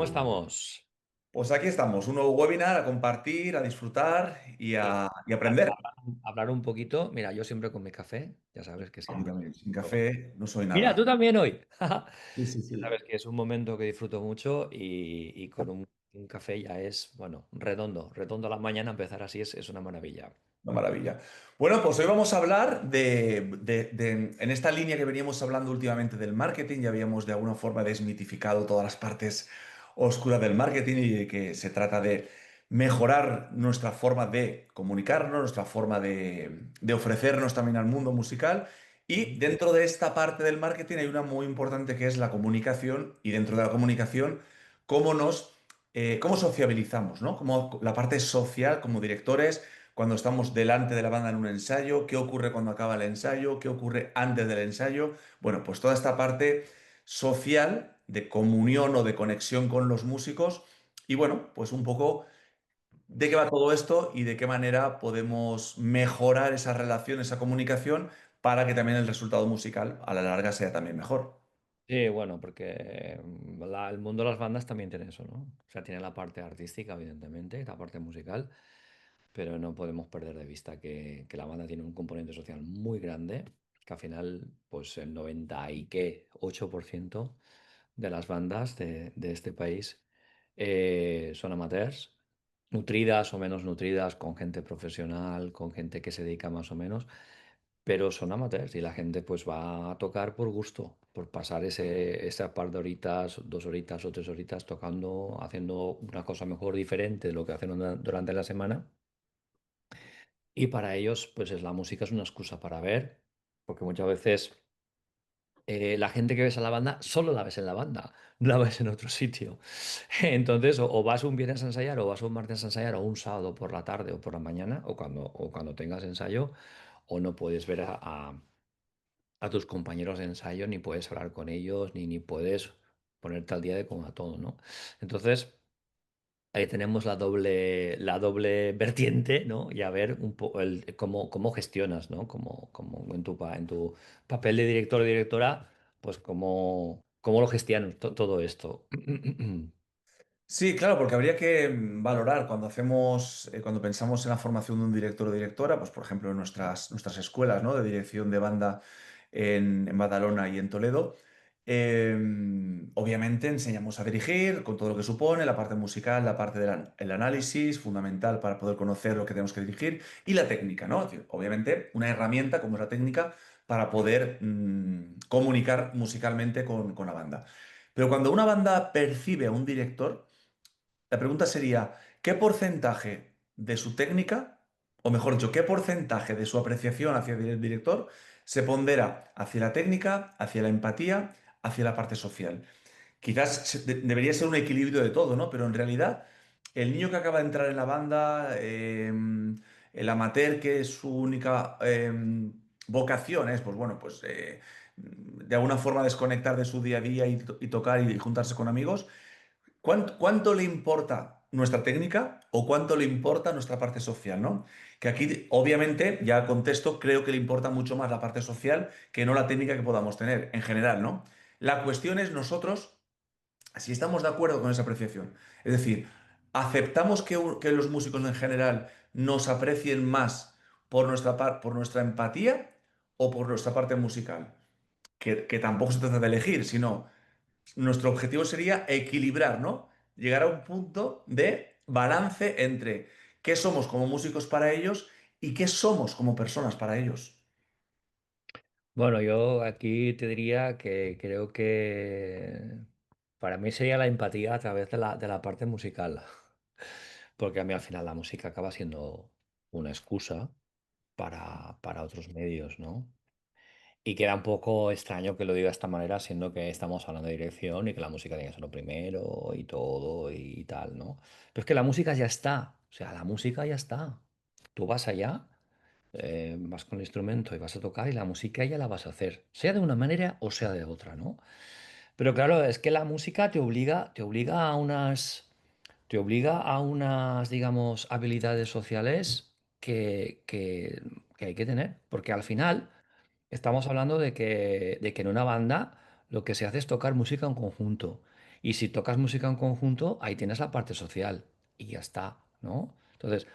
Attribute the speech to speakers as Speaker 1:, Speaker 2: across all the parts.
Speaker 1: ¿Cómo estamos?
Speaker 2: Pues aquí estamos, un nuevo webinar a compartir, a disfrutar y
Speaker 1: Sí.
Speaker 2: a aprender.
Speaker 1: Hablar un poquito. Mira, yo siempre con mi café, ya sabes que
Speaker 2: A mí
Speaker 1: siempre.
Speaker 2: también, sin café no soy
Speaker 1: Mira,
Speaker 2: nada.
Speaker 1: tú también hoy.
Speaker 2: Sí, sí,
Speaker 1: Ya
Speaker 2: sí,
Speaker 1: sabes que es un momento que disfruto mucho y con un café ya es, bueno, redondo. Redondo a la mañana, empezar así es una maravilla.
Speaker 2: una maravilla. Bueno, pues hoy vamos a hablar en esta línea que veníamos hablando últimamente del marketing, ya habíamos de alguna forma desmitificado todas las partes oscuras del marketing y de que se trata de mejorar nuestra forma de comunicarnos, nuestra forma de ofrecernos también al mundo musical. Y
Speaker 1: Ujú.
Speaker 2: dentro de esta parte del marketing hay una muy importante que es la comunicación y dentro de la comunicación, cómo cómo sociabilizamos, ¿no? Como la parte social como directores cuando estamos delante de la banda en un ensayo, qué ocurre cuando acaba el ensayo, qué ocurre antes del ensayo. Bueno, pues toda esta parte social de comunión o de conexión con los músicos y bueno, pues un poco de qué va todo esto y de qué manera podemos mejorar esa relación, esa comunicación para que también el resultado musical a la larga sea también mejor.
Speaker 1: Sí, bueno, porque el mundo de las bandas también tiene eso, ¿no? O sea, tiene la parte artística, evidentemente, y la parte musical, pero no podemos perder de vista que la banda tiene un componente social muy grande, que al final, pues el 90 y qué, 8% de las bandas de este país son amateurs, nutridas o menos nutridas, con gente profesional, con gente que se dedica más o menos, pero son amateurs y la gente pues va a tocar por gusto, por pasar esa par de horitas, 2 horitas o 3 horitas tocando, haciendo una cosa mejor diferente de lo que hacen durante la semana. Y para ellos, pues la música es una excusa para ver, porque muchas veces la gente que ves a la banda solo la ves en la banda, no la ves en otro sitio. Entonces, o vas un viernes a ensayar, o vas un martes a ensayar, o un sábado por la tarde o por la mañana, o cuando tengas ensayo, o no puedes ver a tus compañeros de ensayo, ni puedes hablar con ellos, ni puedes ponerte al día de cómo va todo, ¿no? Entonces, ahí tenemos la doble vertiente, ¿no? Y a ver un poco cómo gestionas, ¿no? Como en tu papel de director o directora, pues cómo lo gestionas todo esto.
Speaker 2: Sí, claro, porque habría que valorar cuando cuando pensamos en la formación de un director o directora, pues por ejemplo en nuestras escuelas, ¿no? De dirección de banda en Badalona y en Toledo. Obviamente enseñamos a dirigir con todo lo que supone, la parte musical, la parte del análisis, fundamental para poder conocer lo que tenemos que dirigir, y la técnica, ¿no? Es decir, obviamente una herramienta como es la técnica para poder comunicar musicalmente con la banda. Pero cuando una banda percibe a un director, la pregunta sería, ¿qué porcentaje de su técnica, o mejor dicho, qué porcentaje de su apreciación hacia el director se pondera hacia la técnica, hacia la empatía, hacia la parte social? Quizás debería ser un equilibrio de todo, ¿no? Pero en realidad, el niño que acaba de entrar en la banda, el amateur que es su única vocación es, pues bueno, pues de alguna forma desconectar de su día a día y tocar y juntarse con amigos. ¿Cuánto le importa nuestra técnica o cuánto le importa nuestra parte social, ¿no? Que aquí, obviamente, ya contesto, creo que le importa mucho más la parte social que no la técnica que podamos tener en general, ¿no? La cuestión es nosotros si estamos de acuerdo con esa apreciación. Es decir, aceptamos que los músicos en general nos aprecien más por nuestra empatía o por nuestra parte musical. Que tampoco se trata de elegir, sino nuestro objetivo sería equilibrar, ¿no? Llegar a un punto de balance entre qué somos como músicos para ellos y qué somos como personas para ellos.
Speaker 1: Bueno, yo aquí te diría que creo que para mí sería la empatía a través de la parte musical, porque a mí al final la música acaba siendo una excusa para otros medios, ¿no? Y queda un poco extraño que lo diga de esta manera, siendo que estamos hablando de dirección y que la música tiene que ser lo primero y todo y tal, ¿no? Pero es que la música ya está, o sea, la música ya está. Tú vas allá, vas con el instrumento y vas a tocar y la música ya la vas a hacer, sea de una manera o sea de otra, ¿no? Pero claro, es que la música te obliga a unas, digamos, habilidades sociales que hay que tener, porque al final estamos hablando de que en una banda lo que se hace es tocar música en conjunto. Y si tocas música en conjunto, ahí tienes la parte social y ya está, ¿no? Entonces,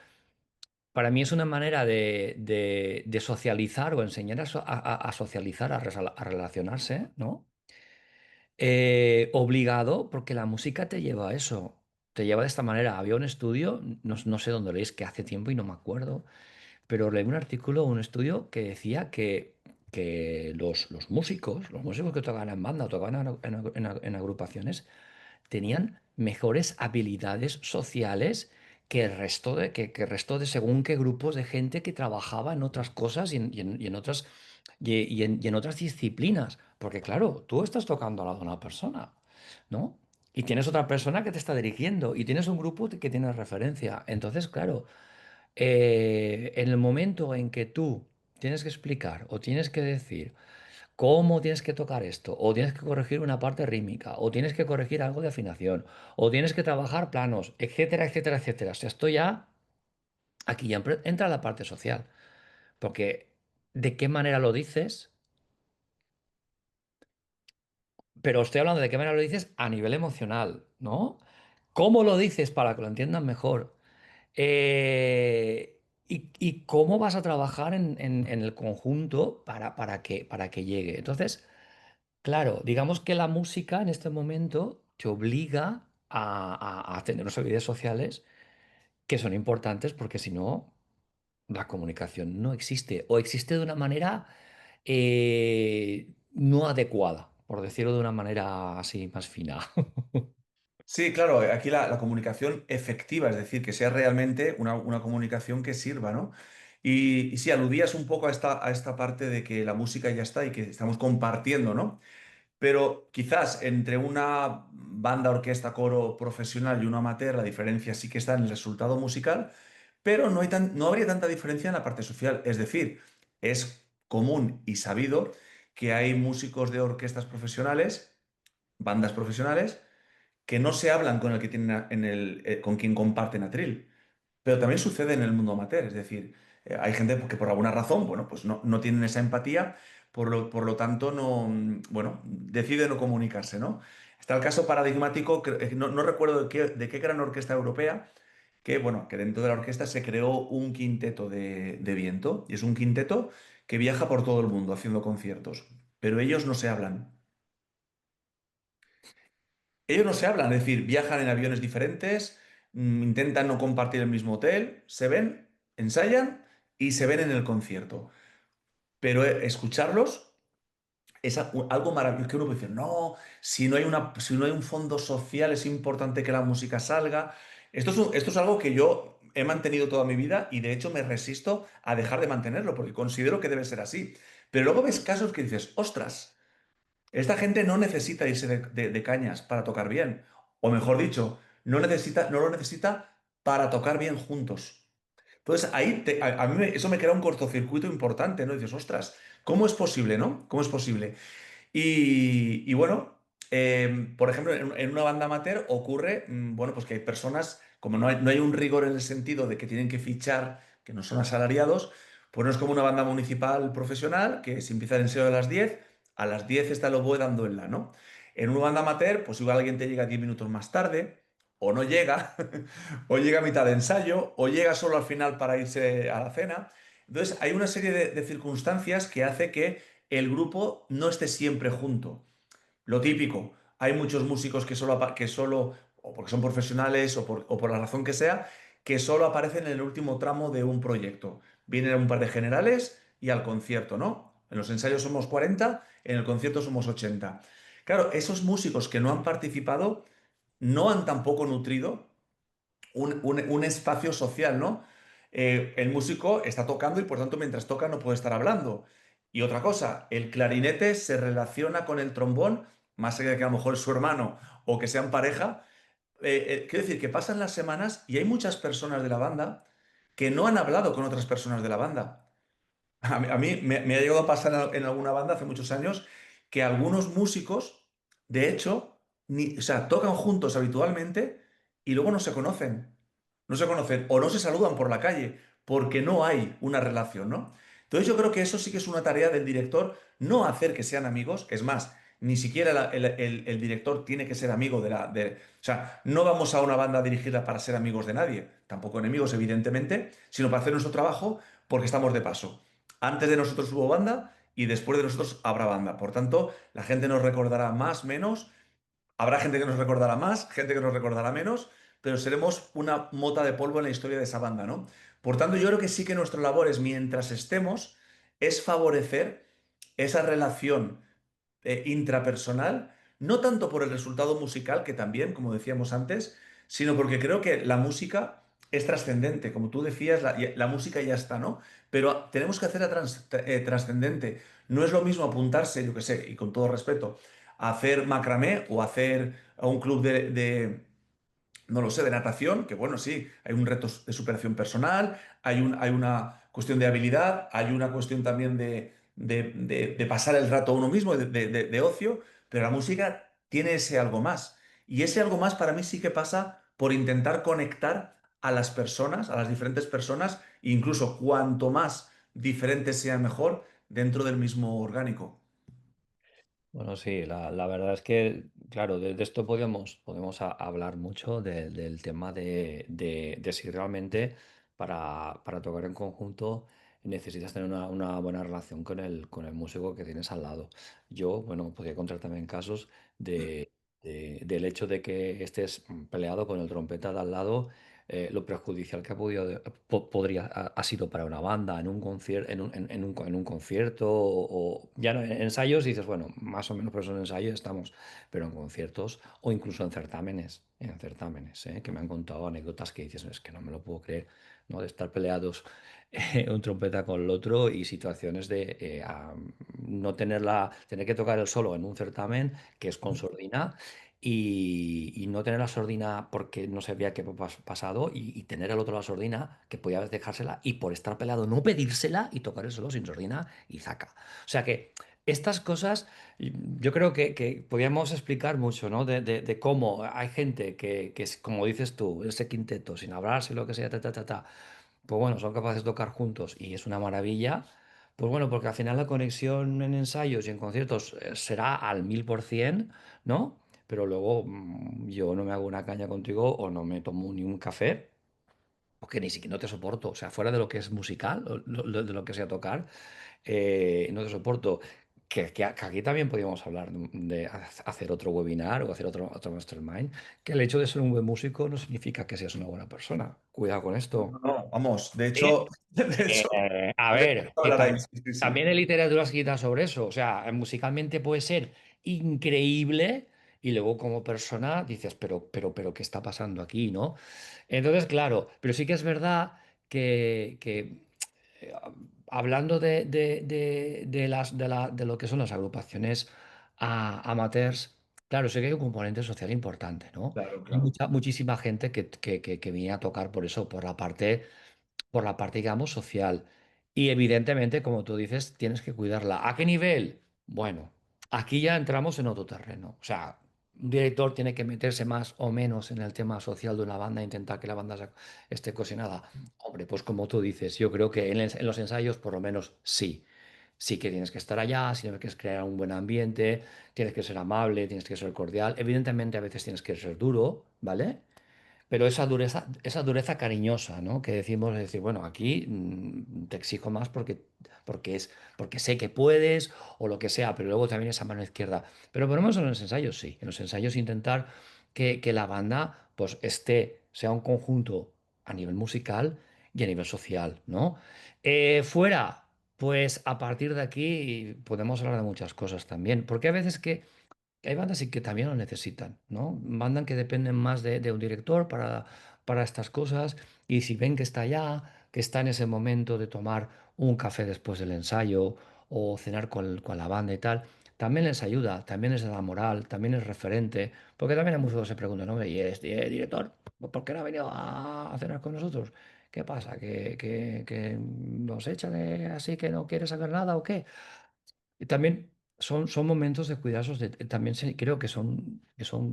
Speaker 1: para mí es una manera de socializar o enseñar a socializar, a relacionarse, ¿no? Obligado, porque la música te lleva a eso, te lleva de esta manera. Había un estudio, no sé dónde leís, que hace tiempo y no me acuerdo, pero leí un artículo, un estudio que decía que los músicos que tocaban en banda o tocaban en agrupaciones, tenían mejores habilidades sociales que el resto de según qué grupos de gente que trabajaba en otras cosas y en otras, y en otras disciplinas. Porque claro, tú estás tocando al lado de una persona, ¿no? Y tienes otra persona que te está dirigiendo y tienes un grupo que tiene referencia. Entonces, claro, en el momento en que tú tienes que explicar o tienes que decir cómo tienes que tocar esto, o tienes que corregir una parte rítmica, o tienes que corregir algo de afinación, o tienes que trabajar planos, etcétera, etcétera, etcétera. O sea, esto ya, aquí ya entra la parte social, porque de qué manera lo dices, pero estoy hablando de qué manera lo dices a nivel emocional, ¿no? ¿Cómo lo dices para que lo entiendan mejor? Y cómo vas a trabajar en el conjunto para que llegue. Entonces, claro, digamos que la música en este momento te obliga a tener unas habilidades sociales que son importantes porque si no, la comunicación no existe o existe de una manera no adecuada, por decirlo de una manera así más fina.
Speaker 2: Sí, claro, aquí la comunicación efectiva, es decir, que sea realmente una comunicación que sirva, ¿no? Y sí, aludías un poco a esta parte de que la música ya está y que estamos compartiendo, ¿no? Pero quizás entre una banda, orquesta, coro profesional y una amateur, la diferencia sí que está en el resultado musical, pero no habría tanta diferencia en la parte social. Es decir, es común y sabido que hay músicos de orquestas profesionales, bandas profesionales, que no se hablan con el que tienen con quien comparten atril. Pero también sucede en el mundo amateur, es decir, hay gente que por alguna razón, bueno, pues no tienen esa empatía, por lo tanto, no, bueno, decide no comunicarse, ¿no? Está el caso paradigmático, no recuerdo de qué gran orquesta europea, que, bueno, que dentro de la orquesta se creó un quinteto de viento, y es un quinteto que viaja por todo el mundo haciendo conciertos, pero ellos no se hablan. Ellos no se hablan, es decir, viajan en aviones diferentes, intentan no compartir el mismo hotel, se ven, ensayan y se ven en el concierto. Pero escucharlos es algo maravilloso que uno puede decir, no, si no hay un fondo social es importante que la música salga. Esto es algo que yo he mantenido toda mi vida y de hecho me resisto a dejar de mantenerlo porque considero que debe ser así. Pero luego ves casos que dices, ostras. Esta gente no necesita irse de cañas para tocar bien. O mejor dicho, no lo necesita para tocar bien juntos. Entonces ahí a mí eso me crea un cortocircuito importante, ¿no? Y dices, ostras, ¿cómo es posible, no? ¿Cómo es posible? Y bueno, por ejemplo, en una banda amateur ocurre, bueno, pues que hay personas, como no hay un rigor en el sentido de que tienen que fichar, que no son asalariados, pues no es como una banda municipal profesional, que si empieza el ensayo a las 10 está el oboe dando el la, ¿no? En una banda amateur, pues igual alguien te llega 10 minutos más tarde, o no llega, o llega a mitad de ensayo, o llega solo al final para irse a la cena. Entonces, hay una serie de circunstancias que hace que el grupo no esté siempre junto. Lo típico, hay muchos músicos que solo, o porque son profesionales o por la razón que sea, que solo aparecen en el último tramo de un proyecto. Vienen un par de generales y al concierto, ¿no? En los ensayos somos 40, en el concierto somos 80. Claro, esos músicos que no han participado no han tampoco nutrido un espacio social, ¿no? El músico está tocando y por tanto mientras toca no puede estar hablando. Y otra cosa, el clarinete se relaciona con el trombón, más allá de que a lo mejor es su hermano o que sean pareja. Quiero decir que pasan las semanas y hay muchas personas de la banda que no han hablado con otras personas de la banda. A mí me ha llegado a pasar en alguna banda hace muchos años que algunos músicos, de hecho, o sea, tocan juntos habitualmente y luego no se conocen. No se conocen o no se saludan por la calle porque no hay una relación, ¿no? Entonces yo creo que eso sí que es una tarea del director, no hacer que sean amigos, es más, ni siquiera el director tiene que ser amigo o sea, no vamos a una banda a dirigirla para ser amigos de nadie, tampoco enemigos, evidentemente, sino para hacer nuestro trabajo porque estamos de paso. Antes de nosotros hubo banda y después de nosotros habrá banda. Por tanto, la gente nos recordará más, menos. Habrá gente que nos recordará más, gente que nos recordará menos, pero seremos una mota de polvo en la historia de esa banda, ¿no? Por tanto, yo creo que sí que nuestra labor es, mientras estemos, es favorecer esa relación intrapersonal, no tanto por el resultado musical, que también, como decíamos antes, sino porque creo que la música es trascendente. Como tú decías, la música ya está, ¿no? Pero tenemos que hacerla trascendente. No es lo mismo apuntarse, yo qué sé, y con todo respeto, a hacer macramé o a hacer a un club no lo sé, de natación, que bueno, sí, hay un reto de superación personal, hay una cuestión de habilidad, hay una cuestión también de pasar el rato a uno mismo, de ocio, pero la música tiene ese algo más. Y ese algo más para mí sí que pasa por intentar conectar a las personas, a las diferentes personas, e incluso cuanto más diferentes sea mejor dentro del mismo orgánico.
Speaker 1: Bueno, sí, la verdad es que, claro, de esto podemos hablar mucho del tema de si realmente para tocar en conjunto necesitas tener una buena relación con el músico que tienes al lado. Yo, bueno, podría contar también casos del hecho de que estés peleado con el trompeta de al lado, lo perjudicial que ha sido para una banda en un concierto, en un concierto o ya no, en ensayos dices, bueno, más o menos por eso en ensayos estamos, pero en conciertos o incluso en certámenes, que me han contado anécdotas que dices, es que no me lo puedo creer, ¿no? De estar peleados un trompeta con el otro y situaciones de no tener que tocar el solo en un certamen que es con sordina y no tener la sordina porque no sabía qué había pasado y tener al otro la sordina que podía dejársela y por estar pelado no pedírsela y tocar el solo sin sordina y zaca. O sea que estas cosas yo creo que podríamos explicar mucho, ¿no? De cómo hay gente que es, como dices tú, ese quinteto, sin hablarse, lo que sea, pues bueno, son capaces de tocar juntos y es una maravilla. Pues bueno, porque al final la conexión en ensayos y en conciertos será al 1000%, ¿no? Pero luego yo no me hago una caña contigo o no me tomo ni un café, porque ni siquiera no te soporto. O sea, fuera de lo que es musical, de lo que sea tocar, no te soporto. Que aquí también podríamos hablar de hacer otro webinar o hacer otro mastermind, que el hecho de ser un buen músico no significa que seas una buena persona. Cuidado con esto.
Speaker 2: No, no, vamos, de
Speaker 1: Sí.
Speaker 2: hecho, de hecho,
Speaker 1: A
Speaker 2: de
Speaker 1: ver,
Speaker 2: hecho
Speaker 1: que
Speaker 2: hablar ahí, sí, sí, sí.
Speaker 1: también hay literatura escrita sobre eso. O sea, musicalmente puede ser increíble y luego como persona dices, pero, ¿qué está pasando aquí, no? Entonces, claro, pero sí que es verdad que eh, hablando de lo que son las agrupaciones amateurs, claro, sí que hay un componente social importante, ¿no?
Speaker 2: Claro,
Speaker 1: Hay
Speaker 2: claro.
Speaker 1: muchísima gente que viene a tocar por eso, por la parte, digamos, social. Y evidentemente, como tú dices, tienes que cuidarla. ¿A qué nivel? Bueno, aquí ya entramos en otro terreno. O sea, un director tiene que meterse más o menos en el tema social de una banda e intentar que la banda esté cohesionada. Hombre, pues como tú dices, yo creo que en los ensayos, por lo menos, sí. Sí que tienes que estar allá, sí tienes que crear un buen ambiente, tienes que ser amable, tienes que ser cordial. Evidentemente, a veces tienes que ser duro, ¿vale? Pero esa dureza cariñosa, ¿no? Que decimos, es decir, bueno, aquí te exijo más porque sé que puedes o lo que sea, pero luego también esa mano izquierda. Pero por lo menos en los ensayos sí, en los ensayos intentar que la banda pues sea un conjunto a nivel musical y a nivel social, ¿no? Fuera, pues a partir de aquí podemos hablar de muchas cosas también, porque a veces que hay bandas y que también lo necesitan, ¿no? Bandas que dependen más de un director para estas cosas y si ven que está allá, que está en ese momento de tomar un café después del ensayo o cenar con la banda y tal, también les ayuda, también les da moral, también es referente, porque también a muchos se preguntan, ¿no? ¿Y este director? ¿Por qué no ha venido a cenar con nosotros? ¿Qué pasa? ¿Que nos echa de así que no quiere saber nada o qué? Y también son momentos de cuidados, también creo que son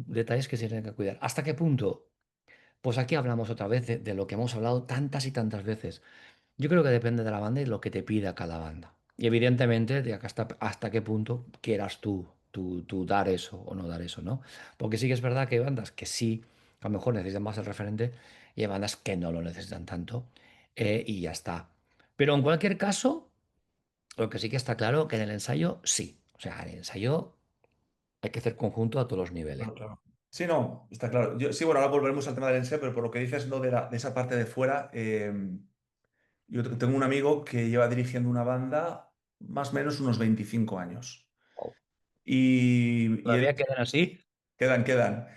Speaker 1: detalles que se tienen que cuidar. ¿Hasta qué punto? Pues aquí hablamos otra vez de lo que hemos hablado tantas y tantas veces. Yo creo que depende de la banda y lo que te pida cada banda. Y evidentemente de hasta qué punto quieras tú. tú dar eso o no dar eso, ¿no? Porque sí que es verdad que hay bandas que sí, a lo mejor necesitan más el referente y hay bandas que no lo necesitan tanto y ya está. Pero en cualquier caso, lo que sí que está claro que en el ensayo sí. O sea, en el ensayo hay que hacer conjunto a todos los niveles.
Speaker 2: Claro, claro. Sí, no, está claro. Sí, bueno, ahora volveremos al tema del ensayo, pero por lo que dices, ¿no? De esa parte de fuera, yo tengo un amigo que lleva dirigiendo una banda más o menos unos 25 años.
Speaker 1: Wow.
Speaker 2: Y él,
Speaker 1: ¿Todavía quedan así?
Speaker 2: quedan.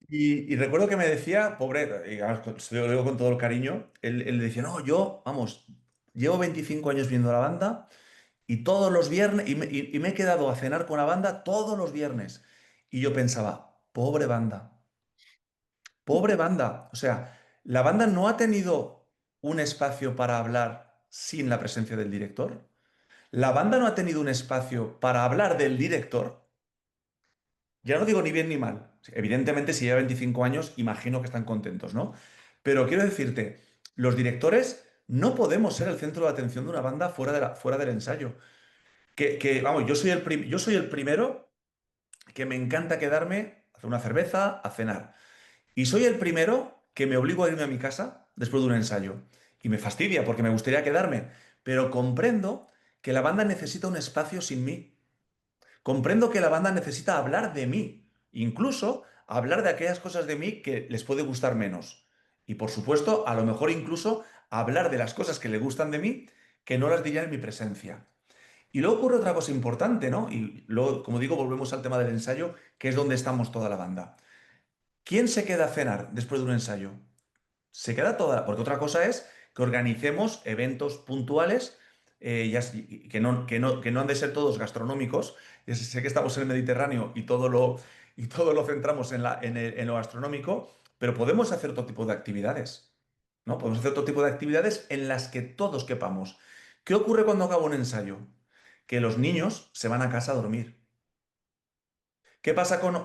Speaker 2: Y recuerdo que me decía, pobre, y además, se lo digo con todo el cariño, él decía, no, yo, vamos, llevo 25 años viendo la banda y todos los viernes, y me he quedado a cenar con la banda todos los viernes. Y yo pensaba, pobre banda. O sea, la banda no ha tenido un espacio para hablar sin la presencia del director. La banda no ha tenido un espacio para hablar del director. Ya no digo ni bien ni mal. Evidentemente, si lleva 25 años, imagino que están contentos, ¿no? Pero quiero decirte, los directores no podemos ser el centro de atención de una banda fuera del ensayo. Vamos, yo soy el primero que me encanta quedarme a hacer una cerveza, a cenar. Y soy el primero que me obligo a irme a mi casa después de un ensayo. Y me fastidia porque me gustaría quedarme. Pero comprendo que la banda necesita un espacio sin mí. Comprendo que la banda necesita hablar de mí, incluso hablar de aquellas cosas de mí que les puede gustar menos. Y por supuesto, a lo mejor incluso hablar de las cosas que le gustan de mí que no las diría en mi presencia. Y luego ocurre otra cosa importante, ¿no? Y luego, como digo, volvemos al tema del ensayo, que es donde estamos toda la banda. ¿Quién se queda a cenar después de un ensayo? Se queda toda, porque otra cosa es que organicemos eventos puntuales, que no han de ser todos gastronómicos. Sé que estamos en el Mediterráneo y todo lo centramos en lo gastronómico, pero podemos hacer otro tipo de actividades, ¿no? Podemos hacer otro tipo de actividades en las que todos quepamos. ¿Qué ocurre cuando acaba un ensayo? Que los niños se van a casa a dormir. ¿Qué pasa con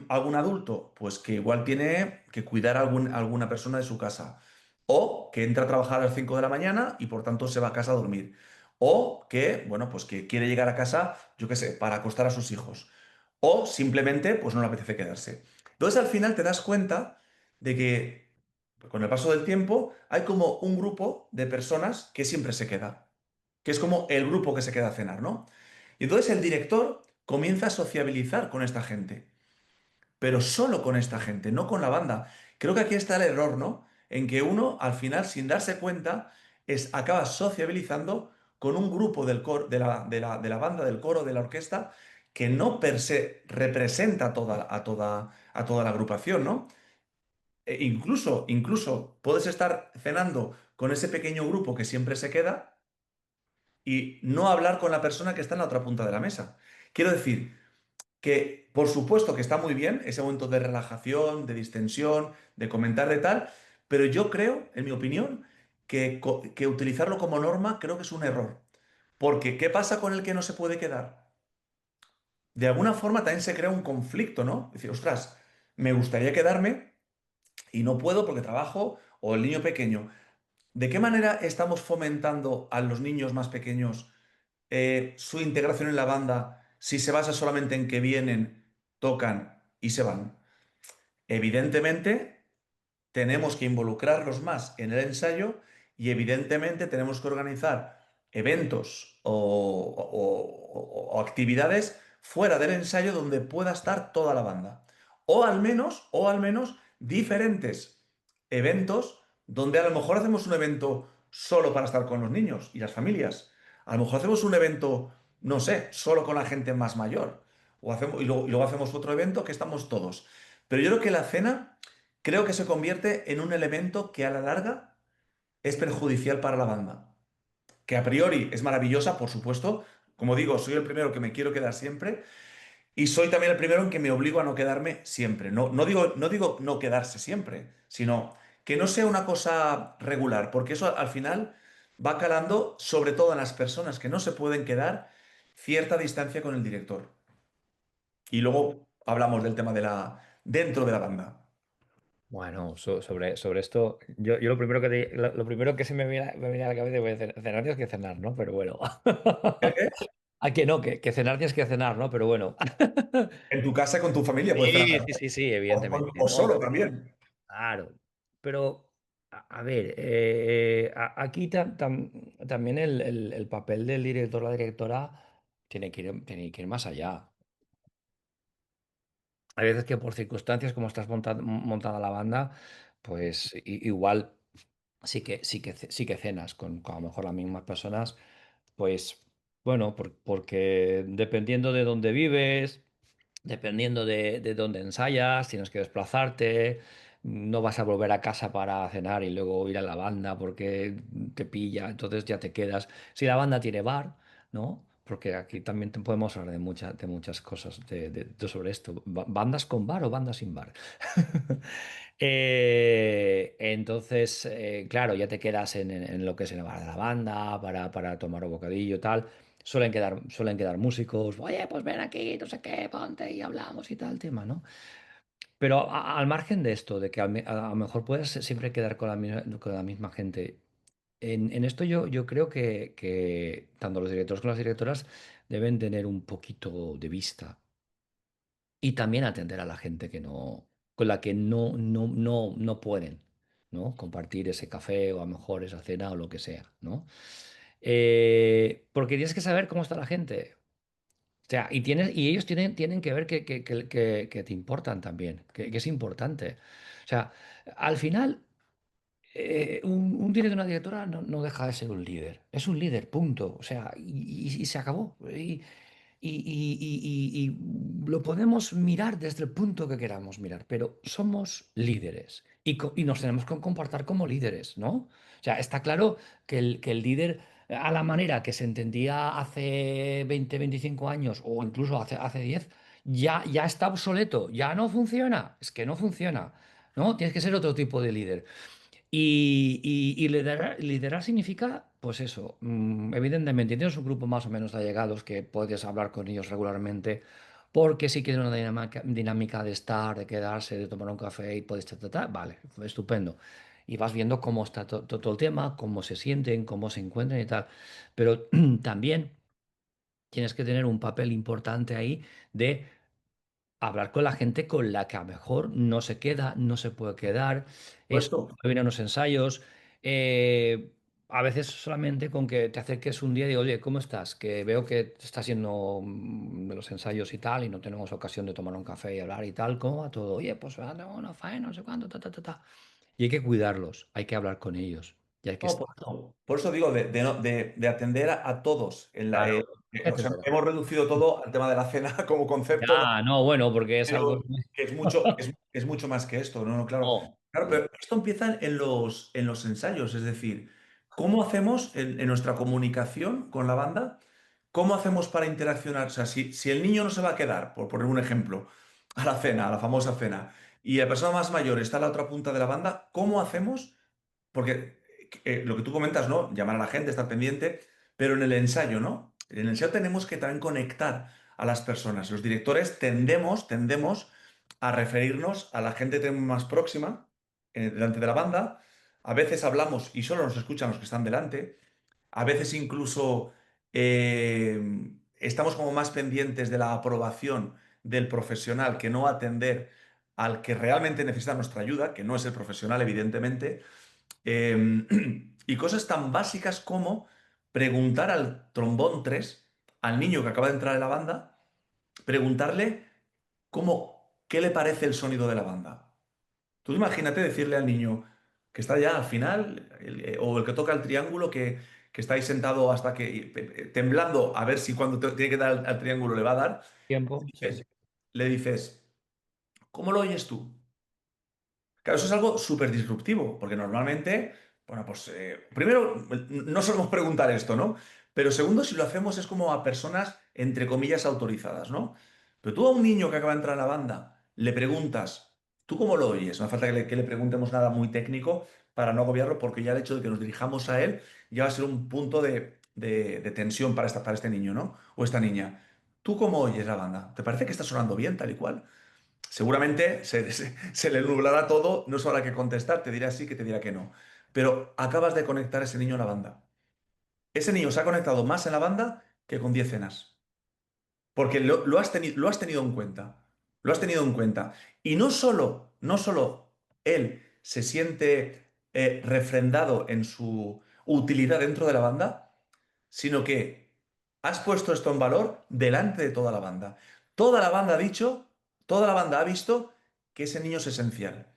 Speaker 2: algún adulto? Pues que igual tiene que cuidar a alguna persona de su casa. O que entra a trabajar a las 5 de la mañana y por tanto se va a casa a dormir. O que, bueno, pues que quiere llegar a casa, yo qué sé, para acostar a sus hijos. O simplemente, pues no le apetece quedarse. Entonces al final te das cuenta de que con el paso del tiempo hay como un grupo de personas que siempre se queda. Que es como el grupo que se queda a cenar, ¿no? Y entonces el director comienza a sociabilizar con esta gente, pero solo con esta gente, no con la banda. Creo que aquí está el error, ¿no? En que uno, al final, sin darse cuenta, acaba sociabilizando con un grupo de la banda, del coro, de la orquesta, que no per se representa a toda la agrupación, ¿no? Incluso puedes estar cenando con ese pequeño grupo que siempre se queda y no hablar con la persona que está en la otra punta de la mesa. Quiero decir, que por supuesto que está muy bien ese momento de relajación, de distensión, de comentar de tal, pero yo creo, en mi opinión, que utilizarlo como norma creo que es un error. Porque, ¿qué pasa con el que no se puede quedar? De alguna forma también se crea un conflicto, ¿no? Es decir, ostras, me gustaría quedarme y no puedo porque trabajo o el niño pequeño. ¿De qué manera estamos fomentando a los niños más pequeños su integración en la banda si se basa solamente en que vienen, tocan y se van? Evidentemente, tenemos que involucrarlos más en el ensayo y evidentemente tenemos que organizar eventos o actividades fuera del ensayo donde pueda estar toda la banda. O al menos diferentes eventos donde a lo mejor hacemos un evento solo para estar con los niños y las familias. A lo mejor hacemos un evento, no sé, solo con la gente más mayor. Y luego hacemos otro evento que estamos todos. Pero yo creo que la cena creo que se convierte en un elemento que a la larga es perjudicial para la banda. Que a priori es maravillosa, por supuesto. Como digo, soy el primero que me quiero quedar siempre y soy también el primero en que me obligo a no quedarme siempre. No digo no quedarse siempre, sino que no sea una cosa regular, porque eso al final va calando, sobre todo en las personas que no se pueden quedar, cierta distancia con el director. Y luego hablamos del tema dentro de la banda.
Speaker 1: Bueno, sobre esto, yo lo primero que se me viene a la cabeza, voy a cenar, tienes que cenar, ¿no? Pero bueno.
Speaker 2: ¿El qué?
Speaker 1: que no, que cenar tienes que cenar, ¿no? Pero bueno.
Speaker 2: En tu casa con tu familia puedes cenar
Speaker 1: Sí, sí,
Speaker 2: también.
Speaker 1: sí, sí,
Speaker 2: O,
Speaker 1: evidentemente.
Speaker 2: o
Speaker 1: No,
Speaker 2: solo también.
Speaker 1: claro. Pero, a ver, aquí también el papel del director, la directora, tiene que ir más allá. Hay veces que por circunstancias, como estás montada la banda, pues igual sí que cenas con a lo mejor las mismas personas, pues bueno, porque dependiendo de dónde vives, dependiendo de dónde ensayas, tienes que desplazarte, no vas a volver a casa para cenar y luego ir a la banda porque te pilla, entonces ya te quedas. Si la banda tiene bar, ¿no? Porque aquí también podemos hablar de muchas cosas sobre esto. ¿Bandas con bar o bandas sin bar? Entonces, claro, ya te quedas en lo que es el bar de la banda para tomar un bocadillo y tal. Suelen quedar músicos, oye, pues ven aquí, no sé qué, ponte y hablamos y tal tema, ¿no? Pero al margen de esto, de que a lo mejor puedes siempre quedar con la misma gente, en esto yo creo que tanto los directores como las directoras deben tener un poquito de vista y también atender a la gente con la que no pueden, ¿no? Compartir ese café o a lo mejor esa cena o lo que sea, ¿no? Porque tienes que saber cómo está la gente. O sea, y ellos tienen que ver que te importan también, que es importante. O sea, al final, un director o una directora no deja de ser un líder. Es un líder, punto. O sea, y se acabó. Y lo podemos mirar desde el punto que queramos mirar, pero somos líderes y nos tenemos que comportar como líderes, ¿no? O sea, está claro que el líder, a la manera que se entendía hace 20 25 años o incluso hace 10 ya está obsoleto, ya no funciona, es que no funciona, ¿no? Tienes que ser otro tipo de líder. Y liderar significa, pues eso, evidentemente tienes un grupo más o menos de allegados que puedes hablar con ellos regularmente, porque si quieren una dinámica de estar, de quedarse, de tomar un café y puedes vale, estupendo. Y vas viendo cómo está todo el tema, cómo se sienten, cómo se encuentran y tal. Pero también tienes que tener un papel importante ahí de hablar con la gente con la que a lo mejor no se queda, no se puede quedar, es
Speaker 2: Puesto.
Speaker 1: vienen unos ensayos, eh, a veces solamente con que te acerques un día y digo, oye, ¿cómo estás? Que veo que estás yendo de los ensayos y tal y no tenemos ocasión de tomar un café y hablar y tal, ¿cómo va todo? Oye, pues tengo una faena, no sé cuánto, ta, ta, ta, ta. Y hay que cuidarlos, hay que hablar con ellos y hay que
Speaker 2: No,
Speaker 1: estar.
Speaker 2: por eso digo de atender a todos.
Speaker 1: Claro, hay que
Speaker 2: O sea,
Speaker 1: atender.
Speaker 2: hemos reducido todo al tema de la cena como concepto, ¿no?
Speaker 1: Ya, no, bueno, porque es algo.
Speaker 2: Pero que es mucho más que esto, ¿no? No, claro.
Speaker 1: No,
Speaker 2: Claro,
Speaker 1: no.
Speaker 2: pero esto empieza en los ensayos, es decir, ¿cómo hacemos en nuestra comunicación con la banda? ¿Cómo hacemos para interaccionar? O sea, si el niño no se va a quedar, por poner un ejemplo, a la cena, a la famosa cena, y la persona más mayor está a la otra punta de la banda, ¿cómo hacemos? Porque lo que tú comentas, ¿no? Llamar a la gente, estar pendiente, pero en el ensayo, ¿no? En el ensayo tenemos que también conectar a las personas. Los directores tendemos a referirnos a la gente que tenemos más próxima, delante de la banda. A veces hablamos y solo nos escuchan los que están delante. A veces incluso estamos como más pendientes de la aprobación del profesional que no atender al que realmente necesita nuestra ayuda, que no es el profesional, evidentemente. Eh, y cosas tan básicas como preguntar al trombón 3 al niño que acaba de entrar en la banda, preguntarle qué le parece el sonido de la banda. Tú imagínate decirle al niño que está ya al final, o el que toca el triángulo, que está ahí sentado hasta que, temblando a ver si cuando tiene que dar al triángulo le va a dar,
Speaker 1: Tiempo, sí.
Speaker 2: le dices, ¿cómo lo oyes tú? Claro, eso es algo súper disruptivo, porque normalmente, bueno, pues primero, no solemos preguntar esto, ¿no? Pero segundo, si lo hacemos es como a personas, entre comillas, autorizadas, ¿no? Pero tú a un niño que acaba de entrar a la banda, le preguntas, ¿tú cómo lo oyes? No hace falta que le preguntemos nada muy técnico para no agobiarlo, porque ya el hecho de que nos dirijamos a él ya va a ser un punto de tensión para este niño, ¿no? O esta niña. ¿Tú cómo oyes la banda? ¿Te parece que está sonando bien, tal y cual? Seguramente se le nublará todo, no sabrá qué contestar, te dirá sí, que te dirá que no. Pero acabas de conectar a ese niño a la banda. Ese niño se ha conectado más en la banda que con 10 cenas. Porque lo has tenido en cuenta. Lo has tenido en cuenta. Y no solo él se siente refrendado en su utilidad dentro de la banda, sino que has puesto esto en valor delante de toda la banda. Toda la banda ha dicho, toda la banda ha visto que ese niño es esencial.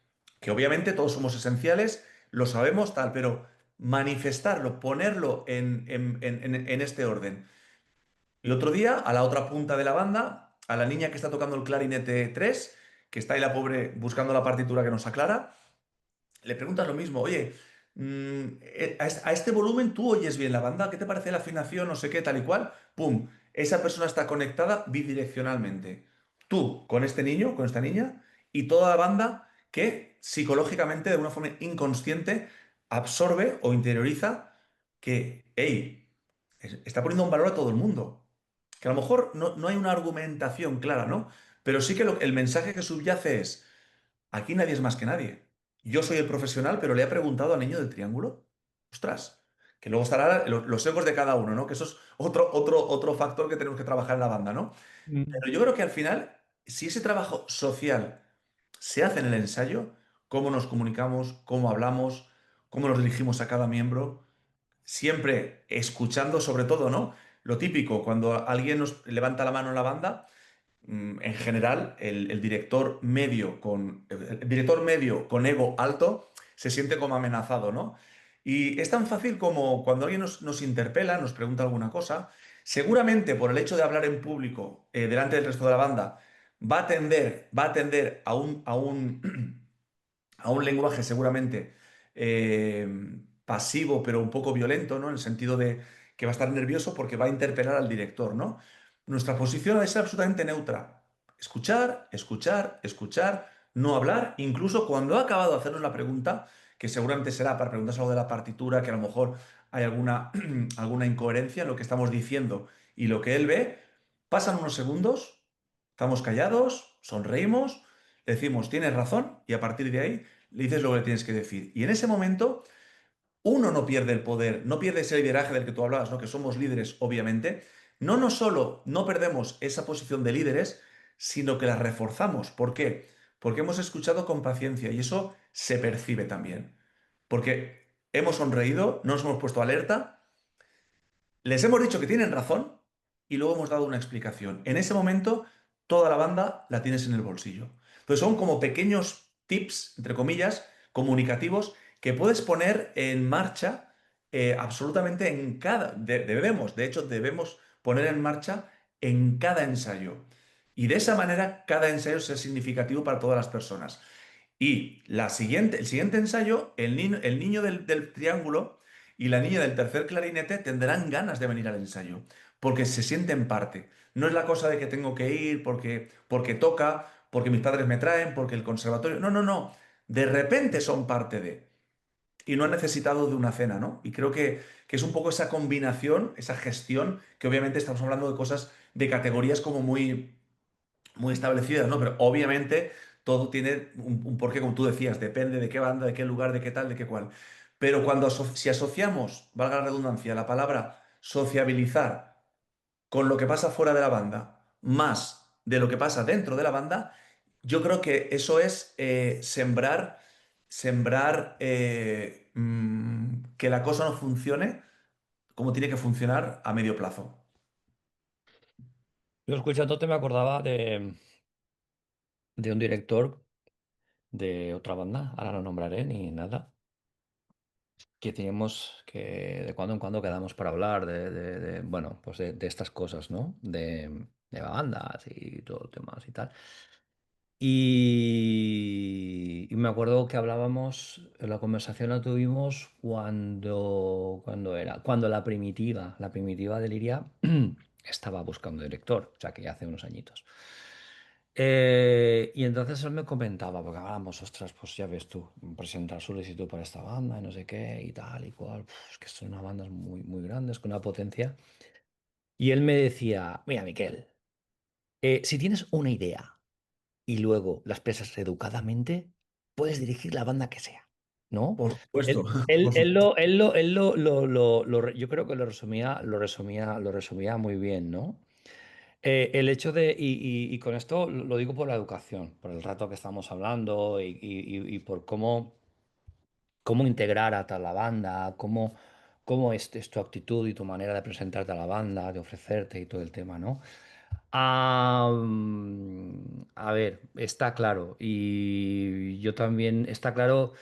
Speaker 2: Que obviamente todos somos esenciales, lo sabemos tal, pero manifestarlo, ponerlo en este orden. El otro día, a la otra punta de la banda, a la niña que está tocando el clarinete 3, que está ahí la pobre buscando la partitura que nos aclara, le preguntas lo mismo, oye, a este volumen tú oyes bien la banda, ¿qué te parece la afinación, no sé qué, tal y cual? ¡Pum! Esa persona está conectada bidireccionalmente. Tú con este niño, con esta niña, y toda la banda que psicológicamente, de una forma inconsciente, absorbe o interioriza que, hey, está poniendo un valor a todo el mundo. Que a lo mejor no hay una argumentación clara, ¿no? Pero sí que el mensaje que subyace es, aquí nadie es más que nadie. Yo soy el profesional, pero le he preguntado al niño del triángulo. Ostras, que luego estarán los egos de cada uno, ¿no? Que eso es otro factor que tenemos que trabajar en la banda, ¿no?
Speaker 1: Mm.
Speaker 2: Pero yo creo que al final, si ese trabajo social se hace en el ensayo, cómo nos comunicamos, cómo hablamos, cómo nos dirigimos a cada miembro, siempre escuchando sobre todo, ¿no? Lo típico, cuando alguien nos levanta la mano en la banda, en general, el director medio con ego alto se siente como amenazado, ¿no? Y es tan fácil como cuando alguien nos interpela, nos pregunta alguna cosa, seguramente por el hecho de hablar en público delante del resto de la banda, va a tender a un lenguaje seguramente eh, pasivo, pero un poco violento, ¿no? En el sentido de que va a estar nervioso porque va a interpelar al director, ¿no? Nuestra posición es absolutamente neutra. Escuchar, escuchar, escuchar, no hablar, incluso cuando ha acabado de hacernos la pregunta, que seguramente será para preguntarse algo de la partitura, que a lo mejor hay alguna incoherencia en lo que estamos diciendo y lo que él ve, pasan unos segundos, estamos callados, sonreímos, le decimos, tienes razón, y a partir de ahí le dices lo que le tienes que decir. Y en ese momento, uno no pierde el poder, no pierde ese lideraje del que tú hablabas, ¿no? Que somos líderes, obviamente. No solo no perdemos esa posición de líderes, sino que la reforzamos. ¿Por qué? Porque hemos escuchado con paciencia y eso se percibe también. Porque hemos sonreído, no nos hemos puesto alerta, les hemos dicho que tienen razón y luego hemos dado una explicación. En ese momento, toda la banda la tienes en el bolsillo. Entonces son como pequeños tips, entre comillas, comunicativos que puedes poner en marcha absolutamente en de hecho, debemos poner en marcha en cada ensayo. Y de esa manera, cada ensayo sea significativo para todas las personas. Y el siguiente ensayo, el niño del triángulo y la niña del tercer clarinete tendrán ganas de venir al ensayo, porque se sienten parte. No es la cosa de que tengo que ir porque toca, porque mis padres me traen, porque el conservatorio. No, no, no. De repente son parte de. Y no han necesitado de una cena, ¿no? Y creo que es un poco esa combinación, esa gestión, que obviamente estamos hablando de cosas, de categorías como muy establecidas, ¿no? Pero obviamente todo tiene un porqué, como tú decías, depende de qué banda, de qué lugar, de qué tal, de qué cual. Pero si asociamos, valga la redundancia, la palabra sociabilizar con lo que pasa fuera de la banda, más de lo que pasa dentro de la banda, yo creo que eso es sembrar que la cosa no funcione como tiene que funcionar a medio plazo.
Speaker 1: Yo escuchándote me acordaba de un director de otra banda, ahora no nombraré ni nada, que teníamos que de cuando en cuando quedamos para hablar bueno, pues de estas cosas, ¿no? De bandas y todo temas y tal. Y me acuerdo que hablábamos, la conversación la tuvimos cuando era, cuando la primitiva de Liria estaba buscando director, o sea que ya hace unos añitos. Y entonces él me comentaba, porque hablábamos, ostras, pues ya ves tú, presentar solicitud para esta banda y no sé qué y tal y cual, es que son unas bandas muy, muy grandes, con una potencia. Y él me decía, mira, Miquel, si tienes una idea y luego la expresas educadamente, puedes dirigir la banda que sea. ¿no?
Speaker 2: Por supuesto, por supuesto.
Speaker 1: Yo creo que lo resumía muy bien, ¿no? El hecho de, y con esto lo digo por la educación, por el rato que estamos hablando y por cómo integrar a tal la banda, cómo es tu actitud y tu manera de presentarte a la banda, de ofrecerte y todo el tema, ¿no? A ver, está claro. Y yo también, está claro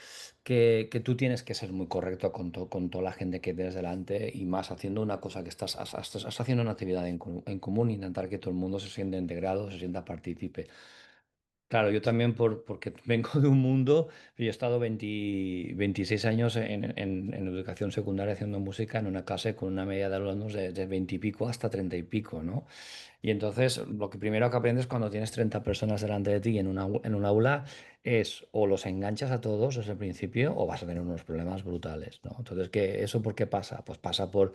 Speaker 1: que tú tienes que ser muy correcto con toda la gente que tienes delante y más haciendo una cosa que estás haciendo una actividad en común, intentar que todo el mundo se sienta integrado, se sienta partícipe. Claro, yo también porque vengo de un mundo, yo he estado 26 años en educación secundaria haciendo música en una clase con una media de alumnos de 20 y pico hasta 30 y pico, ¿no? Y entonces lo que primero que aprendes cuando tienes 30 personas delante de ti en un aula es o los enganchas a todos desde el principio o vas a tener unos problemas brutales, ¿no? Entonces, ¿eso por qué pasa? Pues pasa por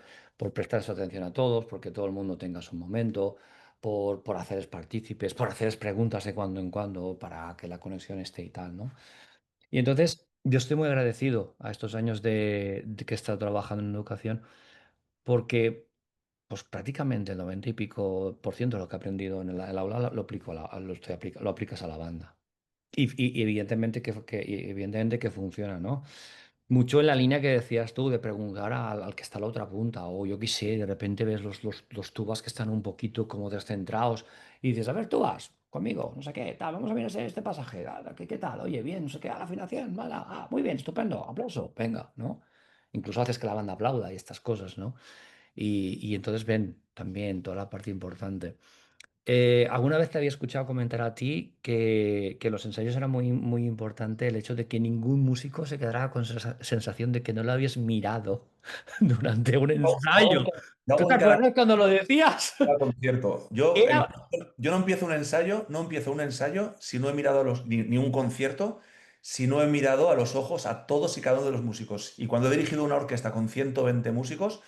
Speaker 1: prestar esa atención a todos, porque todo el mundo tenga su momento, por hacerles partícipes, por hacerles preguntas de cuando en cuando para que la conexión esté y tal, ¿no? Y entonces yo estoy muy agradecido a estos años de que he estado trabajando en educación porque pues prácticamente el 90 y pico por ciento de lo que he aprendido en el aula lo aplico lo aplicas a la banda. Y evidentemente y evidentemente que funciona, ¿no? Mucho en la línea que decías tú de preguntar al que está a la otra punta, o yo qué sé, de repente ves los tubas que están un poquito como descentrados y dices, a ver, tú vas conmigo, no sé qué, tal, vamos a mirar este pasaje, ¿qué tal? Oye, bien, no sé qué, la afinación, mala, muy bien, estupendo, aplauso, venga, ¿no? Incluso haces que la banda aplauda y estas cosas, ¿no? Y entonces ven también toda la parte importante. ¿Alguna vez te había escuchado comentar a ti que los ensayos era muy, muy importante el hecho de que ningún músico se quedara con esa sensación de que no lo habías mirado durante un ensayo?
Speaker 2: Yo
Speaker 1: ¿Tú
Speaker 2: hago
Speaker 1: te
Speaker 2: un
Speaker 1: acuerdas cuando lo decías?
Speaker 2: cada concierto.
Speaker 1: Era...
Speaker 2: Yo no empiezo un ensayo, no empiezo un ensayo si no he mirado ni un concierto, si no he mirado a los ojos a todos y cada uno de los músicos. Y cuando he dirigido una orquesta con 120 músicos,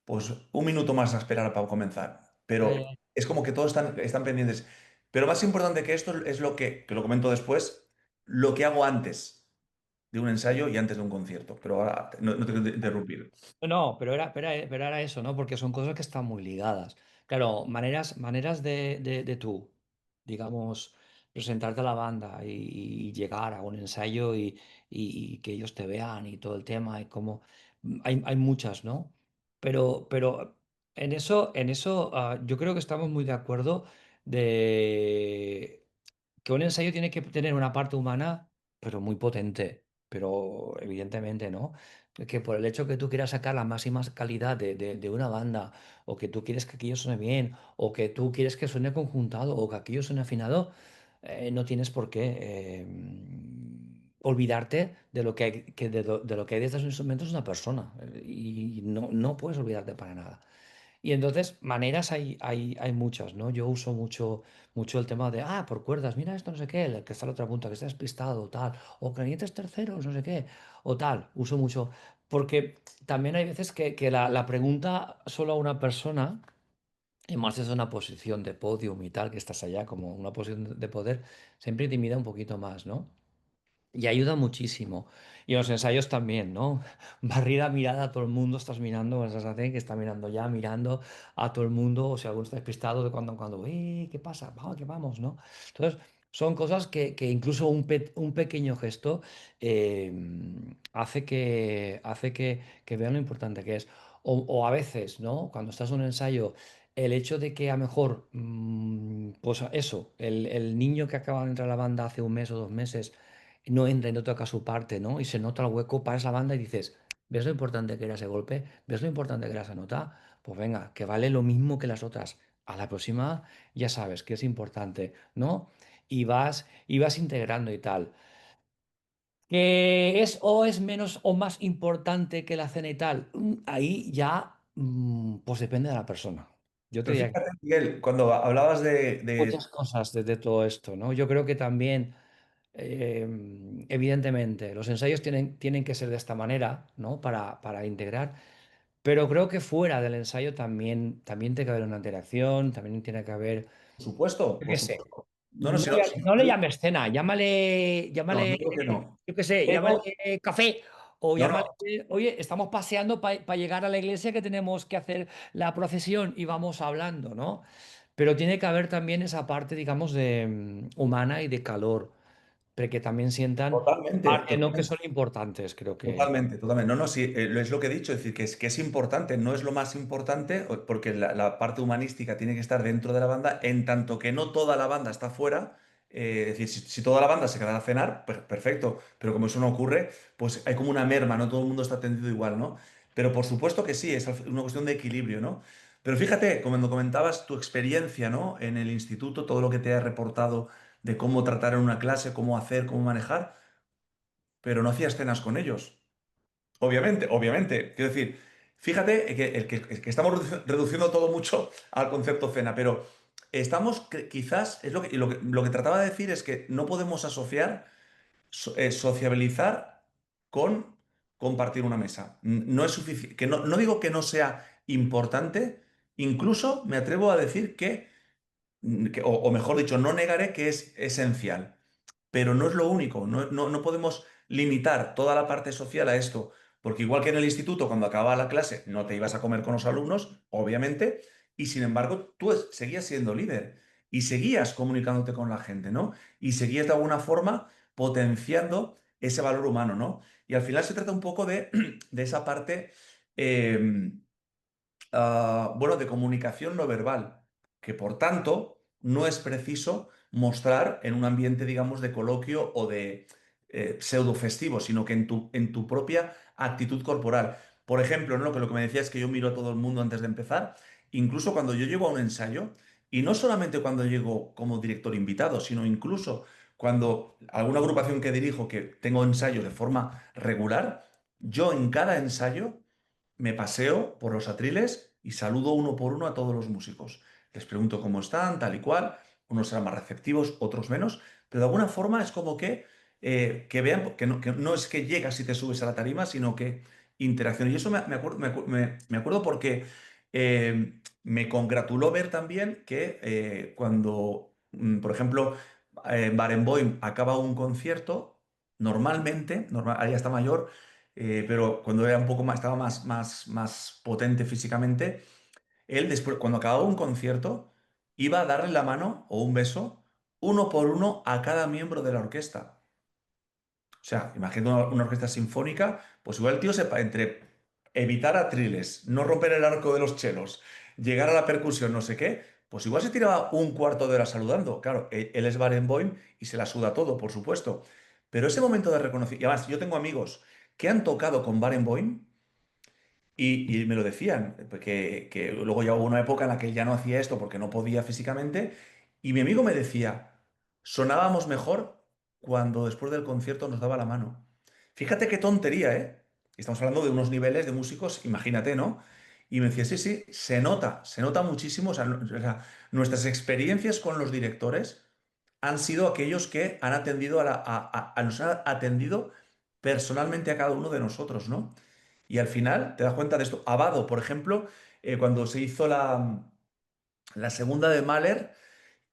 Speaker 2: pues un minuto más a esperar para comenzar. Pero
Speaker 1: eh,
Speaker 2: es como que todos están pendientes. Pero más importante que esto es que lo comento después, lo que hago antes de un ensayo y antes de un concierto. Pero ahora no te quiero interrumpir.
Speaker 1: No, pero era eso, ¿no? Porque son cosas que están muy ligadas. Claro, maneras de tú, digamos, presentarte a la banda y llegar a un ensayo y que ellos te vean y todo el tema y cómo... hay muchas, ¿no? Pero en eso yo creo que estamos muy de acuerdo de que un ensayo tiene que tener una parte humana, pero muy potente, pero evidentemente, ¿no? Que por el hecho que tú quieras sacar la máxima calidad de una banda, o que tú quieres que aquello suene bien, o que tú quieres que suene conjuntado, o que aquello suene afinado, no tienes por qué olvidarte de lo que hay, de lo que hay detrás de esos instrumentos es una persona, y no puedes olvidarte para nada. Y entonces, maneras hay muchas, ¿no? Yo uso mucho el tema de, por cuerdas, mira esto, no sé qué, el que está a la otra punta, que está despistado, tal, o clarinetes terceros, no sé qué, o tal, uso mucho, porque también hay veces que la pregunta solo a una persona, y más desde una posición de podium y tal, que estás allá como una posición de poder, siempre intimida un poquito más, ¿no? Y ayuda muchísimo. Y en los ensayos también, ¿no? Barrida mirada a todo el mundo, estás mirando, esa sensación que está mirando ya, mirando a todo el mundo, o si alguno está despistado de cuando en cuando, ¿qué pasa? Vamos, que vamos, ¿no? Entonces, son cosas que incluso un pequeño gesto eh, hace que vean lo importante que es. O a veces, ¿no? Cuando estás en un ensayo, el hecho de que a lo mejor, pues eso, el niño que acaba de entrar a la banda hace un mes o 2 meses, no entra y no toca su parte, ¿no? Y se nota el hueco, paras la banda y dices, ¿ves lo importante que era ese golpe? ¿Ves lo importante que era esa nota? Pues venga, que vale lo mismo que las otras. A la próxima ya sabes que es importante, ¿no? Y vas integrando y tal. Que es o es menos o más importante que la cena y tal. Ahí ya, pues depende de la persona. Yo te
Speaker 2: Pero
Speaker 1: diría que
Speaker 2: fíjate, Miguel, cuando hablabas
Speaker 1: muchas cosas de todo esto, ¿no? Yo creo que también eh, evidentemente, los ensayos tienen que ser de esta manera, ¿no? Para integrar, pero creo que fuera del ensayo también tiene que haber una interacción, también tiene que haber,
Speaker 2: supuesto,
Speaker 1: yo
Speaker 2: por
Speaker 1: qué sé,
Speaker 2: supuesto. No, no,
Speaker 1: no le llames cena,
Speaker 2: no,
Speaker 1: llámale,
Speaker 2: yo creo que no.
Speaker 1: yo qué sé, llámale
Speaker 2: Pero
Speaker 1: café. O
Speaker 2: No,
Speaker 1: llámale,
Speaker 2: no,
Speaker 1: oye, estamos paseando para llegar a la iglesia que tenemos que hacer la procesión y vamos hablando, ¿no? Pero tiene que haber también esa parte, digamos, de humana y de calor, para que también sientan
Speaker 2: totalmente,
Speaker 1: parte, ¿no? Que
Speaker 2: totalmente.
Speaker 1: son importantes, creo que.
Speaker 2: Totalmente, totalmente. No, no, sí, es lo que he dicho, es decir, que es importante, no es lo más importante, porque la parte humanística tiene que estar dentro de la banda, en tanto que no toda la banda está fuera. Es decir, si toda la banda se queda a cenar, perfecto, pero como eso no ocurre, pues hay como una merma, no todo el mundo está atendido igual, ¿no? Pero por supuesto que sí, es una cuestión de equilibrio, ¿no? Pero fíjate, como cuando comentabas tu experiencia, ¿no? En el instituto, todo lo que te ha reportado de cómo tratar en una clase, cómo hacer, cómo manejar, pero no hacías cenas con ellos. Obviamente, obviamente. Quiero decir, fíjate que estamos reduciendo todo mucho al concepto cena, pero estamos, quizás, es lo que trataba de decir es que no podemos asociar sociabilizar con compartir una mesa. No es suficiente, que no digo que no sea importante, incluso me atrevo a decir o mejor dicho, no negaré que es esencial, pero no es lo único, no podemos limitar toda la parte social a esto, porque igual que en el instituto, cuando acababa la clase, no te ibas a comer con los alumnos, obviamente, y sin embargo tú seguías siendo líder y seguías comunicándote con la gente, ¿no? Y seguías de alguna forma potenciando ese valor humano, ¿no? Y al final se trata un poco de esa parte, eh, bueno, de comunicación no verbal, que por tanto no es preciso mostrar en un ambiente, digamos, de coloquio o de pseudo festivo, sino que en tu propia actitud corporal. Por ejemplo, ¿no? Lo que me decía es que yo miro a todo el mundo antes de empezar, incluso cuando yo llego a un ensayo, y no solamente cuando llego como director invitado, sino incluso cuando alguna agrupación que dirijo, que tengo ensayos de forma regular, yo en cada ensayo me paseo por los atriles y saludo uno por uno a todos los músicos. Les pregunto cómo están, tal y cual. Unos serán más receptivos, otros menos, pero de alguna forma es como que vean que no es que llegas y te subes a la tarima, sino que interacciones. Y eso me acuerdo porque me congratuló ver también que cuando, por ejemplo, Barenboim acaba un concierto, normalmente, ahí está mayor, pero cuando era un poco más, estaba más potente físicamente, él después, cuando acababa un concierto, iba a darle la mano o un beso, uno por uno, a cada miembro de la orquesta. O sea, imagínate una orquesta sinfónica, pues igual el tío sepa entre evitar atriles, no romper el arco de los chelos, llegar a la percusión, no sé qué, pues igual se tiraba un cuarto de hora saludando. Claro, él es Barenboim y se la suda todo, por supuesto. Pero ese momento de reconocimiento, y además yo tengo amigos que han tocado con Barenboim y me lo decían, que luego ya hubo una época en la que él ya no hacía esto porque no podía físicamente, y mi amigo me decía, sonábamos mejor cuando después del concierto nos daba la mano. Fíjate qué tontería, ¿eh? Estamos hablando de unos niveles de músicos, imagínate, ¿no? Y me decía, sí, sí, se nota muchísimo, o sea, nuestras experiencias con los directores han sido aquellos que han atendido nos han atendido personalmente a cada uno de nosotros, ¿no? Y al final te das cuenta de esto. Abado, por ejemplo, cuando se hizo la segunda de Mahler,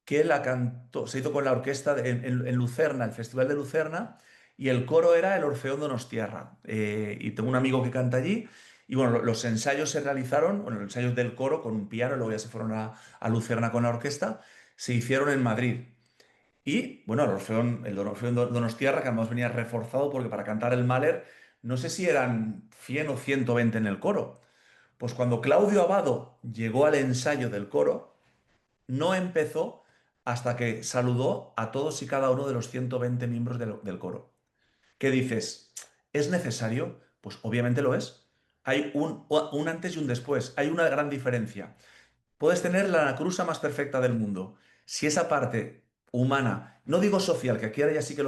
Speaker 2: que la cantó, se hizo con la orquesta en Lucerna, el Festival de Lucerna, y el coro era el Orfeón Donostiarra. Y tengo un amigo que canta allí, y bueno, los ensayos se realizaron, bueno, los ensayos del coro con un piano, luego ya se fueron a Lucerna con la orquesta, se hicieron en Madrid. Y bueno, el Orfeón Donostiarra, que además venía reforzado porque para cantar el Mahler, no sé si eran 100 o 120 en el coro. Pues cuando Claudio Abado llegó al ensayo del coro, no empezó hasta que saludó a todos y cada uno de los 120 miembros del coro. ¿Qué dices? ¿Es necesario? Pues obviamente lo es. Hay un antes y un después. Hay una gran diferencia. Puedes tener la anacrusa más perfecta del mundo. Si esa parte humana, no digo social, que aquí ahora ya sí que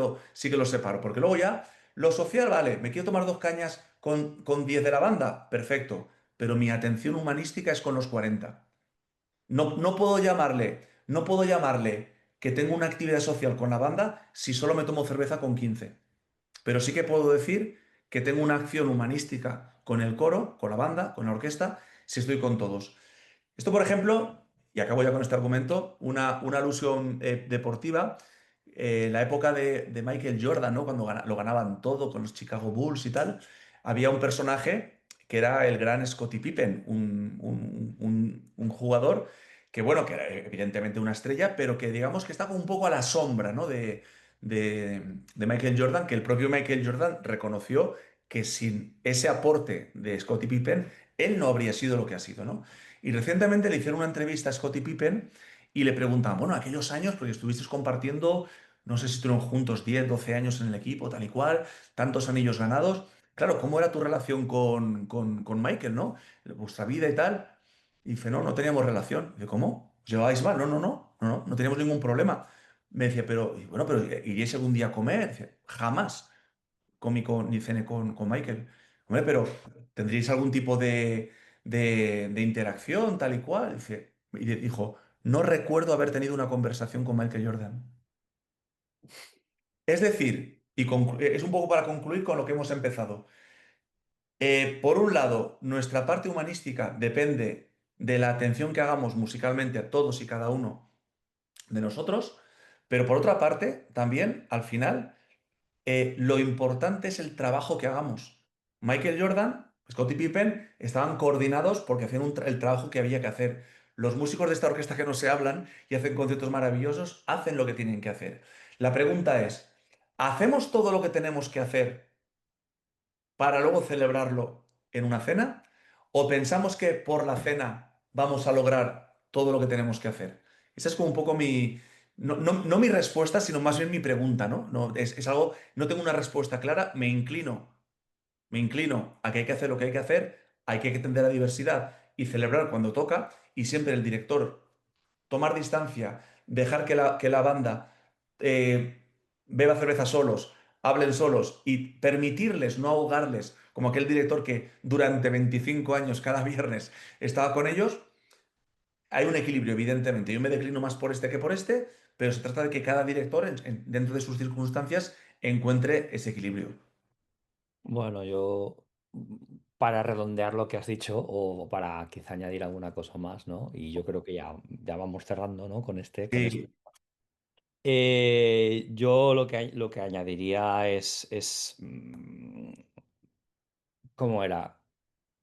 Speaker 2: lo separo, porque luego ya lo social, vale, me quiero tomar dos cañas con 10 de la banda, perfecto, pero mi atención humanística es con los 40. No puedo llamarle que tengo una actividad social con la banda si solo me tomo cerveza con 15. Pero sí que puedo decir que tengo una acción humanística con el coro, con la banda, con la orquesta, si estoy con todos. Esto, por ejemplo, y acabo ya con este argumento, una alusión deportiva, la época de Michael Jordan, ¿no? Cuando lo ganaban todo con los Chicago Bulls y tal. había un personaje que era el gran Scottie Pippen, un jugador que, bueno, que era evidentemente una estrella, pero que digamos que estaba un poco a la sombra, ¿no? de Michael Jordan, que el propio Michael Jordan reconoció que sin ese aporte de Scottie Pippen, él no habría sido lo que ha sido, ¿no? Y recientemente le hicieron una entrevista a Scottie Pippen y le preguntaban, bueno, aquellos años, porque estuvisteis compartiendo, no sé si estuvieron juntos 10 12 años en el equipo, tal y cual, tantos anillos ganados. Claro, ¿cómo era tu relación con Michael, no? Vuestra vida y tal. Y dice, no, no teníamos relación. Dice, ¿cómo? ¿Os llevabais mal? No, no, no, no, no, no teníamos ningún problema. Me decía, pero, y bueno, pero ¿iríais algún día a comer? Dice, jamás comí ni cené con Michael. Hombre, pero ¿tendríais algún tipo de interacción, tal y cual? Dice, y dijo, no recuerdo haber tenido una conversación con Michael Jordan. Es decir, es un poco para concluir con lo que hemos empezado. Por un lado, nuestra parte humanística depende de la atención que hagamos musicalmente a todos y cada uno de nosotros, pero por otra parte, también, al final, lo importante es el trabajo que hagamos. Michael Jordan, Scottie Pippen estaban coordinados porque hacían el trabajo que había que hacer. Los músicos de esta orquesta que no se hablan y hacen conciertos maravillosos, hacen lo que tienen que hacer. La pregunta es, ¿hacemos todo lo que tenemos que hacer para luego celebrarlo en una cena? ¿O pensamos que por la cena vamos a lograr todo lo que tenemos que hacer? Esa es como un poco no mi respuesta, sino más bien mi pregunta, ¿no? Es algo, no tengo una respuesta clara, me inclino a que hay que hacer lo que hay que hacer, hay que entender la diversidad y celebrar cuando toca, y siempre el director tomar distancia, dejar que la banda eh, beba cerveza solos, hablen solos y permitirles, no ahogarles, como aquel director que durante 25 años cada viernes estaba con ellos. Hay un equilibrio, evidentemente. Yo me declino más por este que por este, pero se trata de que cada director, dentro de sus circunstancias, encuentre ese equilibrio.
Speaker 1: Bueno, yo para redondear lo que has dicho o para quizá añadir alguna cosa más, ¿no? Y yo creo que ya vamos cerrando, ¿no? Con este.
Speaker 2: Sí,
Speaker 1: Yo lo que añadiría ¿cómo era?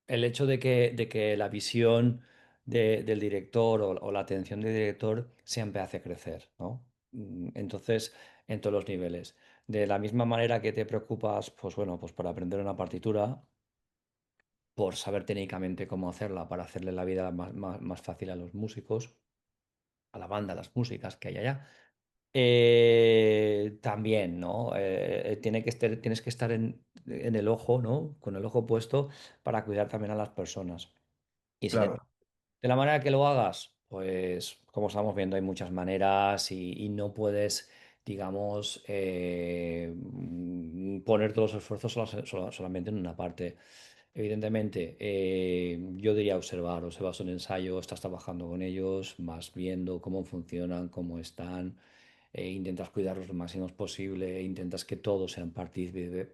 Speaker 1: El hecho de que la visión del director o la atención del director siempre hace crecer, ¿no? Entonces, en todos los niveles. De la misma manera que te preocupas, pues bueno, pues por aprender una partitura, por saber técnicamente cómo hacerla, para hacerle la vida más fácil a los músicos, a la banda, a las músicas que hay allá. También, ¿no? Tienes que estar en el ojo, ¿no? Con el ojo puesto para cuidar también a las personas. Y si
Speaker 2: claro,
Speaker 1: de la manera que lo hagas, pues como estamos viendo, hay muchas maneras y no puedes, digamos, poner todos los esfuerzos solamente en una parte. Evidentemente, yo diría observas un ensayo, estás trabajando con ellos, vas viendo cómo funcionan, cómo están, intentas cuidarlos lo máximo posible, intentas que todos sean partícipes,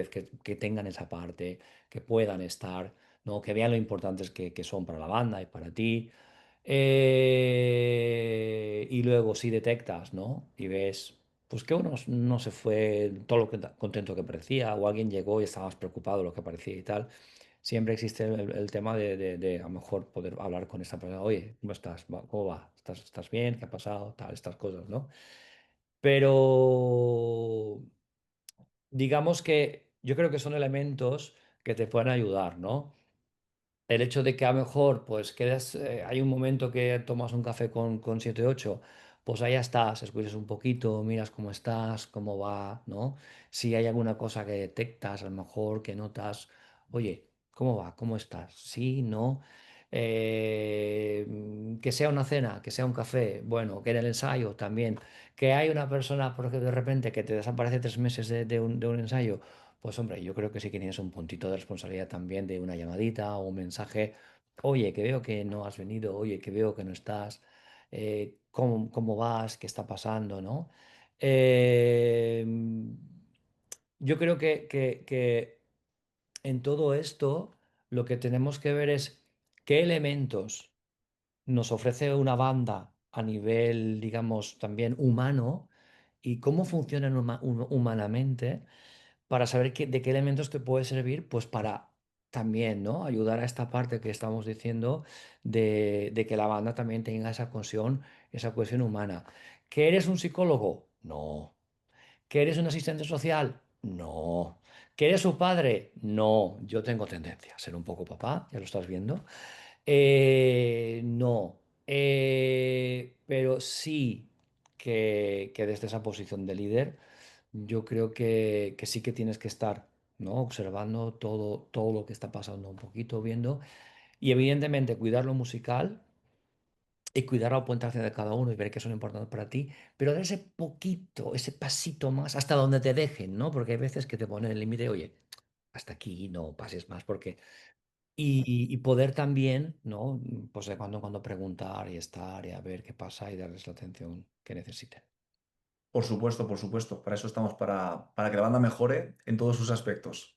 Speaker 1: que tengan esa parte, que puedan estar, ¿no? Que vean lo importantes que son para la banda y para ti. Y luego si detectas, ¿no? Y ves, pues que uno no se fue todo lo contento que parecía, o alguien llegó y estaba más preocupado de lo que parecía y tal. Siempre existe el tema de a lo mejor poder hablar con esta persona, oye, ¿cómo estás? ¿Cómo va? ¿Estás bien? ¿Qué ha pasado? Tal, estas cosas, ¿no? Pero digamos que yo creo que son elementos que te pueden ayudar, ¿no? El hecho de que a lo mejor pues hay un momento que tomas un café con 7 8, pues ahí estás, escuchas un poquito, miras cómo estás, cómo va, ¿no? Si hay alguna cosa que detectas, a lo mejor que notas, oye, ¿cómo va? ¿Cómo estás? Sí, no. Que sea una cena, que sea un café, bueno, que en el ensayo también, que hay una persona porque de repente que te desaparece 3 meses de un ensayo. Pues hombre, yo creo que sí que tienes un puntito de responsabilidad también de una llamadita o un mensaje. Oye, que veo que no has venido, oye, que veo que no estás, ¿cómo vas? ¿Qué está pasando? ¿No? Eh, yo creo que en todo esto lo que tenemos que ver es qué elementos nos ofrece una banda a nivel, digamos, también humano y cómo funcionan humanamente para saber de qué elementos te puede servir, pues para también, ¿no? Ayudar a esta parte que estamos diciendo de que la banda también tenga esa cohesión humana. ¿Que eres un psicólogo? No. ¿Que eres un asistente social? No. ¿Que eres su padre? No. Yo tengo tendencia a ser un poco papá, ya lo estás viendo. No. Pero sí que desde esa posición de líder, yo creo que sí que tienes que estar, ¿no? Observando todo lo que está pasando un poquito, viendo. Y evidentemente cuidar lo musical y cuidar la puntuación de cada uno y ver qué son importantes para ti, pero dar ese poquito, ese pasito más hasta donde te dejen, ¿no? Porque hay veces que te ponen el límite, oye, hasta aquí no pases más, porque... Y poder también, ¿no? Pues de cuando en cuando preguntar y estar y a ver qué pasa y darles la atención que necesiten.
Speaker 2: Por supuesto, por supuesto. Para eso estamos, para que la banda mejore en todos sus aspectos.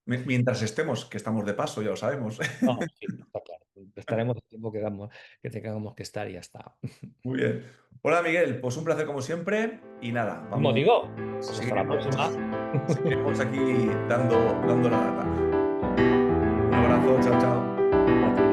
Speaker 2: Mientras estemos, que estamos de paso, ya lo sabemos.
Speaker 1: No, sí, está claro. Estaremos el tiempo que tengamos que estar y ya está.
Speaker 2: Muy bien. Hola Miguel, pues un placer como siempre y nada,
Speaker 1: Como
Speaker 2: vamos,
Speaker 1: digo, pues hasta la próxima.
Speaker 2: seguiremos, seguiremos aquí dando la lata. Un abrazo, chao, chao.
Speaker 1: A ti.